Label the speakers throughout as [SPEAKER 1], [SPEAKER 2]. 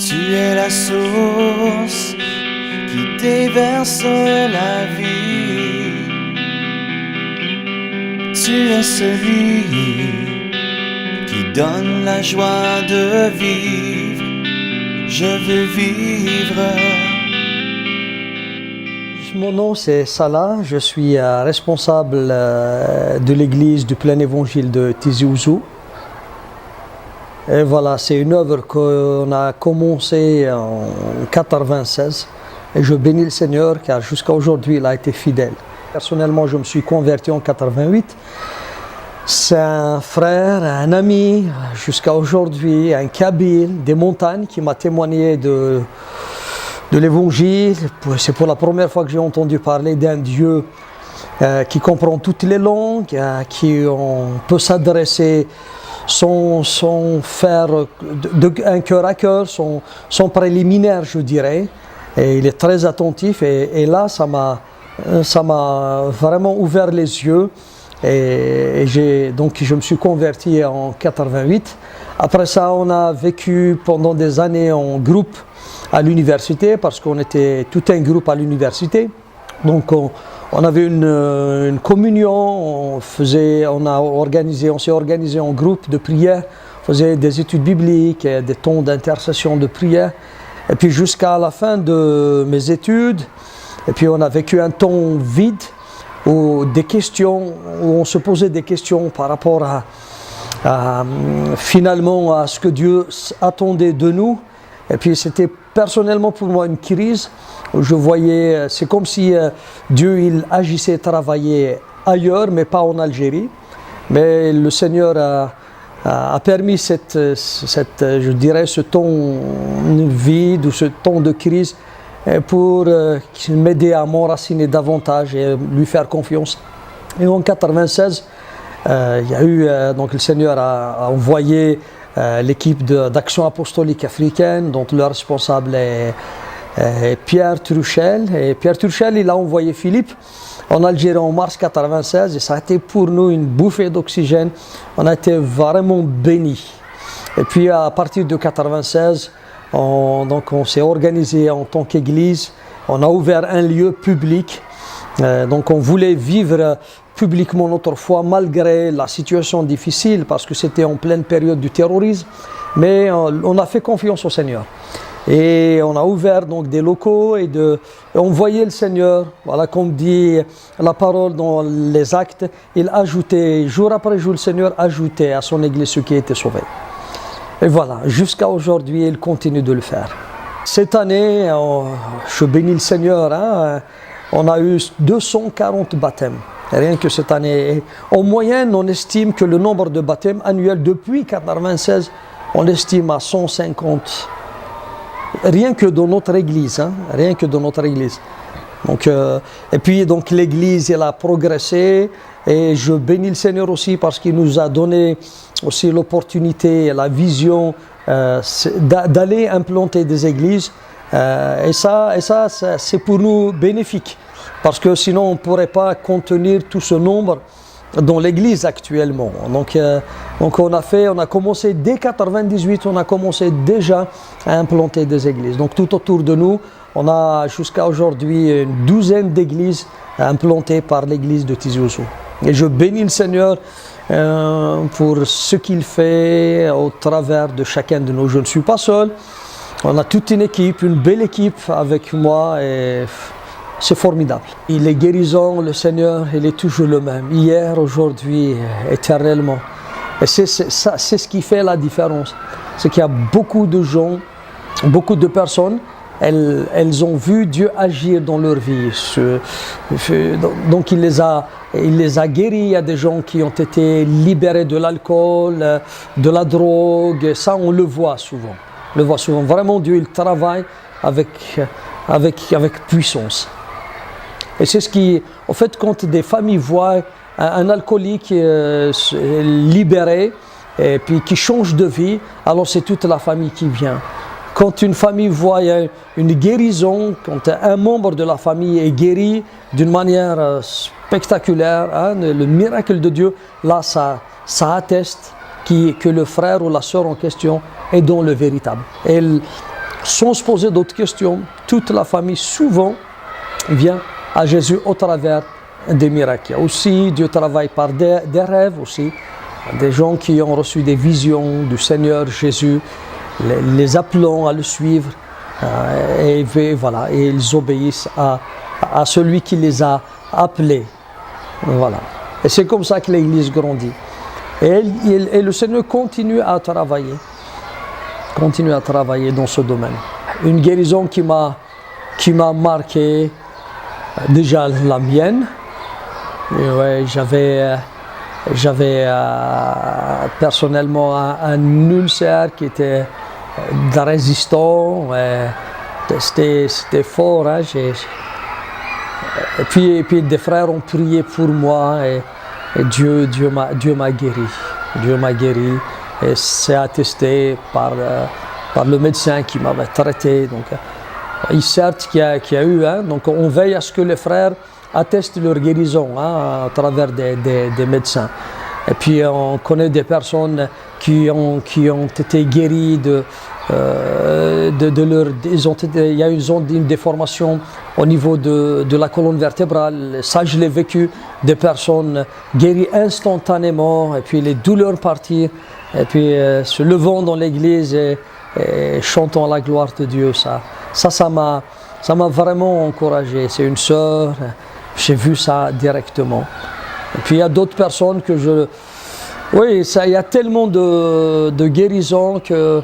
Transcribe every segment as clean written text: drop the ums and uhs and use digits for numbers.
[SPEAKER 1] Tu es la source qui déverse la vie. Tu es celui qui donne la joie de vivre. Je veux vivre.
[SPEAKER 2] Mon nom c'est Salah, je suis responsable de l'église du plein évangile de Tizi Ouzou. Et voilà, c'est une œuvre qu'on a commencée en 1996 et je bénis le Seigneur car jusqu'à aujourd'hui il a été fidèle. Personnellement, je me suis converti en 1988. C'est un frère, un ami, jusqu'à aujourd'hui, un Kabyle des montagnes qui m'a témoigné de l'évangile. C'est pour la première fois que j'ai entendu parler d'un Dieu qui comprend toutes les langues, qui on peut s'adresser sans faire un cœur à cœur, sans préliminaire, je dirais. Et il est très attentif et là, ça m'a vraiment ouvert les yeux. Et donc je me suis converti en 1988. Après ça, on a vécu pendant des années en groupe à l'université parce qu'on était tout un groupe à l'université. Donc on avait une communion, on s'est organisé en groupe de prière, on faisait des études bibliques, des temps d'intercession de prière. Et puis jusqu'à la fin de mes études, et puis on a vécu un temps vide où on se posait des questions par rapport finalement à ce que Dieu attendait de nous. Et puis c'était personnellement pour moi une crise où je voyais, c'est comme si Dieu il agissait, travaillait ailleurs, mais pas en Algérie. Mais le Seigneur a permis je dirais, ce temps vide ou ce temps de crise pour m'aider à m'enraciner davantage et lui faire confiance. Et en 1996, il y a eu, donc le Seigneur a envoyé l'équipe d'action apostolique africaine, dont le responsable est Pierre Truchel. Et Pierre Truchel, il a envoyé Philippe en Algérie en mars 1996 et ça a été pour nous une bouffée d'oxygène. On a été vraiment bénis. Et puis à partir de 1996, on s'est organisé en tant qu'église. On a ouvert un lieu public. Donc on voulait vivre publiquement notre foi malgré la situation difficile parce que c'était en pleine période du terrorisme. Mais on a fait confiance au Seigneur. Et on a ouvert donc des locaux et on voyait le Seigneur, voilà, comme dit la parole dans les actes, il ajoutait, jour après jour, le Seigneur ajoutait à son église ceux qui étaient sauvés. Et voilà, jusqu'à aujourd'hui, il continue de le faire. Cette année, je bénis le Seigneur, hein, on a eu 240 baptêmes, rien que cette année. En moyenne, on estime que le nombre de baptêmes annuels depuis 1996, on l'estime à 150. Rien que dans notre église, hein, rien que dans notre église. Donc, et puis donc l'église elle a progressé et je bénis le Seigneur aussi parce qu'il nous a donné aussi l'opportunité, la vision d'aller implanter des églises. Et ça c'est pour nous bénéfique parce que sinon on ne pourrait pas contenir tout ce nombre dans l'église actuellement. Donc on a commencé dès 1998, on a commencé déjà à implanter des églises. Donc tout autour de nous, on a jusqu'à aujourd'hui une douzaine d'églises implantées par l'église de Tizi Ouzou. Et je bénis le Seigneur pour ce qu'il fait au travers de chacun de nous. Je ne suis pas seul, on a toute une équipe, une belle équipe avec moi et c'est formidable. Il est guérissant, le Seigneur, il est toujours le même, hier, aujourd'hui, éternellement. Et c'est ce qui fait la différence. C'est qu'il y a beaucoup de gens, beaucoup de personnes, elles ont vu Dieu agir dans leur vie. Donc il les a guéris. Il y a des gens qui ont été libérés de l'alcool, de la drogue. Ça, on le voit souvent. Vraiment, Dieu, il travaille avec puissance. Et c'est ce qui, en fait, quand des familles voient un alcoolique libéré et puis qui change de vie, alors c'est toute la famille qui vient. Quand une famille voit une guérison, quand un membre de la famille est guéri d'une manière spectaculaire, hein, le miracle de Dieu, là ça atteste que le frère ou la sœur en question est dans le véritable. Et sans se poser d'autres questions. Toute la famille souvent vient à Jésus au travers des miracles. Aussi, Dieu travaille par des rêves aussi. Des gens qui ont reçu des visions du Seigneur Jésus, les appelant à le suivre. Et voilà, et ils obéissent à celui qui les a appelés. Voilà. Et c'est comme ça que l'Église grandit. Et le Seigneur continue à travailler dans ce domaine. Une guérison qui m'a marqué, déjà la mienne. Et ouais, j'avais personnellement un ulcère qui était résistant. C'était fort. Hein, et puis des frères ont prié pour moi et Dieu m'a guéri. Dieu m'a guéri et c'est attesté par le médecin qui m'avait traité. Donc, certes qu'il y a eu. Hein, donc on veille à ce que les frères attestent leur guérison à travers des médecins. Et puis on connaît des personnes qui ont été guéries ils ont une déformation au niveau de la colonne vertébrale. Ça, je l'ai vécu, des personnes guéries instantanément, et puis les douleurs partir, et puis se levant dans l'église et chantant la gloire de Dieu. Ça m'a vraiment encouragé. C'est une sœur, j'ai vu ça directement. Et puis il y a d'autres personnes que il y a tellement de guérisons que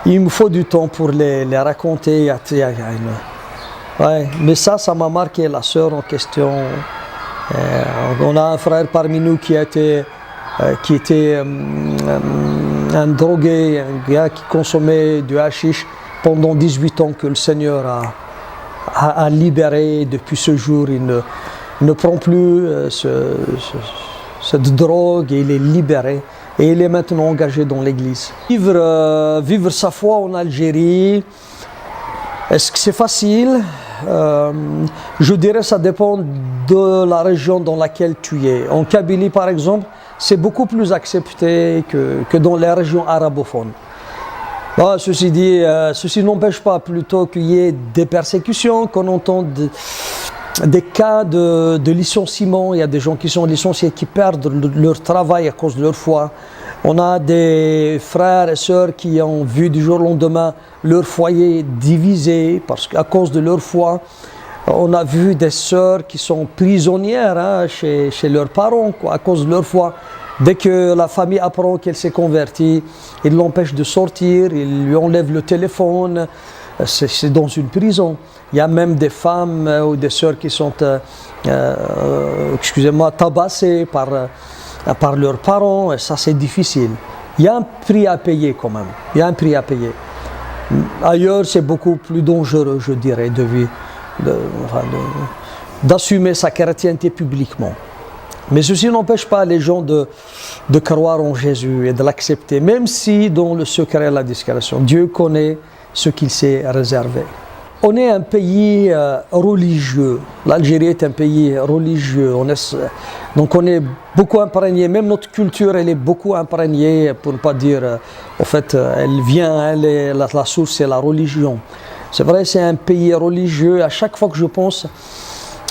[SPEAKER 2] il me faut du temps pour les raconter. Ouais, mais ça m'a marqué, la sœur en question. On a un frère parmi nous qui était un drogué, un gars qui consommait du hashish pendant 18 ans, que le Seigneur a libéré. Depuis ce jour, il ne prend plus cette drogue, et il est libéré. Et il est maintenant engagé dans l'église. Vivre sa foi en Algérie, est-ce que c'est facile? Je dirais que ça dépend de la région dans laquelle tu es. En Kabylie, par exemple, c'est beaucoup plus accepté que dans les régions arabophones. Ceci dit, ceci n'empêche pas plutôt qu'il y ait des persécutions, qu'on entende des cas de licenciement. Il y a des gens qui sont licenciés, qui perdent leur travail à cause de leur foi. On a des frères et sœurs qui ont vu du jour au lendemain leur foyer divisé à cause de leur foi. On a vu des sœurs qui sont prisonnières chez leurs parents à cause de leur foi. Dès que la famille apprend qu'elle s'est convertie, ils l'empêchent de sortir, ils lui enlèvent le téléphone. C'est dans une prison. Il y a même des femmes ou des sœurs qui sont tabassées par leurs parents, et ça c'est difficile. Il y a un prix à payer quand même. Il y a un prix à payer. Ailleurs, c'est beaucoup plus dangereux, je dirais, d'assumer sa chrétienté publiquement. Mais ceci n'empêche pas les gens de croire en Jésus et de l'accepter, même si dans le secret et la discrétion, Dieu connaît ce qu'il s'est réservé. On est un pays religieux. L'Algérie est un pays religieux. Donc on est beaucoup imprégné, même notre culture, elle est beaucoup imprégnée, pour ne pas dire, en fait, la source, c'est la religion. C'est vrai, c'est un pays religieux. À chaque fois que je pense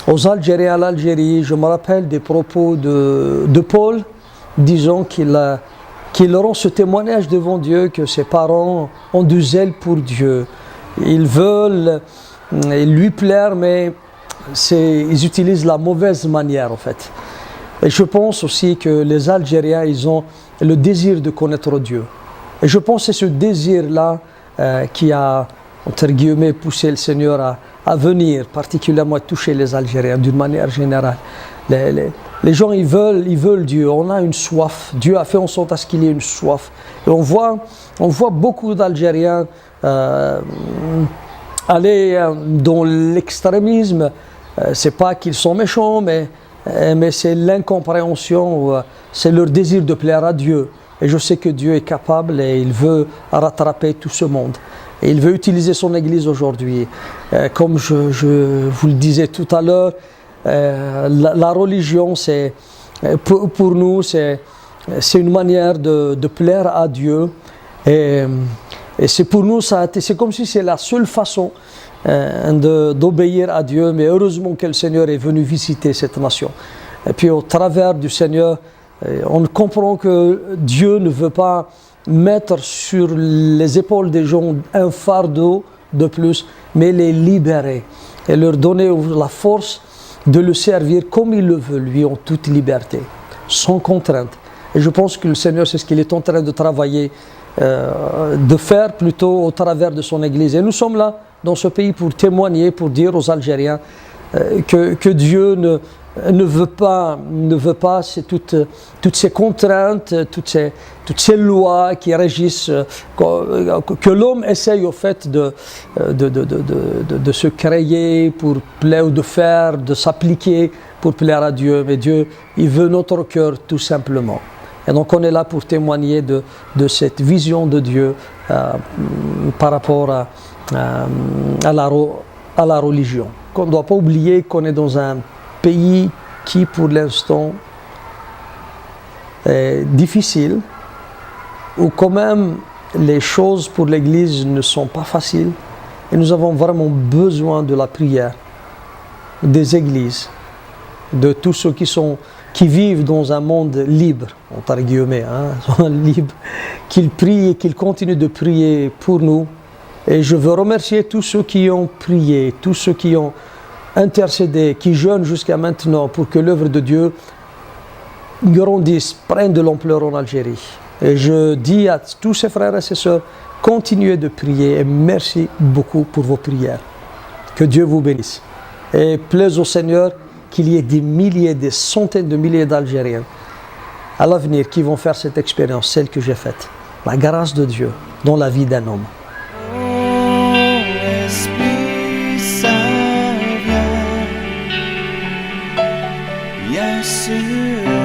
[SPEAKER 2] aux Algériens, à l'Algérie, je me rappelle des propos de Paul, disant qu'il rend ce témoignage devant Dieu, que ses parents ont du zèle pour Dieu. Ils veulent lui plaire, mais ils utilisent la mauvaise manière en fait. Et je pense aussi que les Algériens, ils ont le désir de connaître Dieu. Et je pense que c'est ce désir-là qui a, entre guillemets, poussé le Seigneur à venir, particulièrement toucher les Algériens d'une manière générale. Les gens, ils veulent Dieu. On a une soif. Dieu a fait en sorte à ce qu'il y ait une soif. Et on voit beaucoup d'Algériens aller dans l'extrémisme. C'est pas qu'ils sont méchants, mais c'est l'incompréhension, c'est leur désir de plaire à Dieu. Et je sais que Dieu est capable et il veut rattraper tout ce monde. Et il veut utiliser son Église aujourd'hui. Comme je vous le disais tout à l'heure, la religion, pour nous, c'est une manière de plaire à Dieu. Et Et c'est pour nous, c'est comme si c'est la seule façon d'obéir à Dieu. Mais heureusement que le Seigneur est venu visiter cette nation. Et puis au travers du Seigneur, on comprend que Dieu ne veut pas mettre sur les épaules des gens un fardeau de plus, mais les libérer et leur donner la force de le servir comme il le veut, lui, en toute liberté, sans contrainte. Et je pense que le Seigneur, c'est ce qu'il est en train de travailler, de faire plutôt au travers de son Église. Et nous sommes là, dans ce pays, pour témoigner, pour dire aux Algériens que Dieu ne veut pas c'est toutes ces contraintes, toutes ces lois qui régissent, que l'homme essaye au fait de se créer pour plaire, ou de s'appliquer pour plaire à Dieu. Mais Dieu, il veut notre cœur tout simplement. Et donc on est là pour témoigner de cette vision de Dieu par rapport à la religion. On ne doit pas oublier qu'on est dans un pays qui pour l'instant est difficile, où quand même les choses pour l'Église ne sont pas faciles, et nous avons vraiment besoin de la prière des églises, de tous ceux qui vivent dans un monde libre, entre guillemets, libre, qu'ils prient et qu'ils continuent de prier pour nous. Et je veux remercier tous ceux qui ont prié, tous ceux qui ont intercédé, qui jeûnent jusqu'à maintenant pour que l'œuvre de Dieu grandisse, prenne de l'ampleur en Algérie. Et je dis à tous ces frères et ces sœurs, continuez de prier et merci beaucoup pour vos prières. Que Dieu vous bénisse. Et plaise au Seigneur qu'il y ait des milliers, des centaines de milliers d'Algériens à l'avenir qui vont faire cette expérience, celle que j'ai faite. La grâce de Dieu dans la vie d'un homme.
[SPEAKER 1] Esprit Saint, viens sur